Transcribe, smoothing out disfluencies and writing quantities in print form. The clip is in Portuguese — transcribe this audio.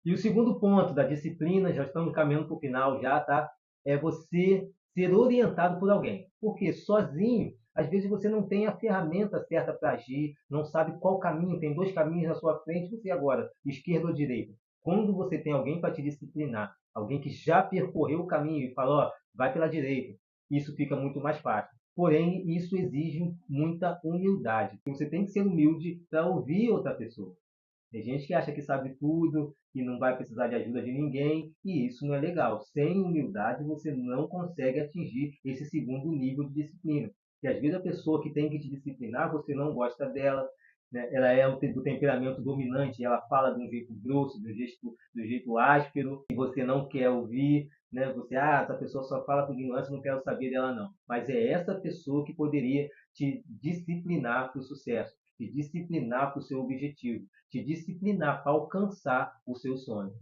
E o segundo ponto da disciplina, já estamos caminhando para o final já, tá? É você ser orientado por alguém. Porque sozinho, às vezes você não tem a ferramenta certa para agir, não sabe qual caminho, tem dois caminhos na sua frente, você agora, esquerda ou direita. Quando você tem alguém para te disciplinar, alguém que já percorreu o caminho e fala, ó, vai pela direita, isso fica muito mais fácil. Porém, isso exige muita humildade. Você tem que ser humilde para ouvir outra pessoa. Tem gente que acha que sabe tudo, que não vai precisar de ajuda de ninguém, e isso não é legal. Sem humildade, você não consegue atingir esse segundo nível de disciplina. E às vezes a pessoa que tem que te disciplinar, você não gosta dela, né? Ela é do temperamento dominante, ela fala de um jeito grosso, do jeito áspero, e você não quer ouvir, né? Você, essa pessoa só fala com ignorância, não quero saber dela não. Mas é essa pessoa que poderia te disciplinar para o sucesso, te disciplinar para o seu objetivo, te disciplinar para alcançar o seu sonho.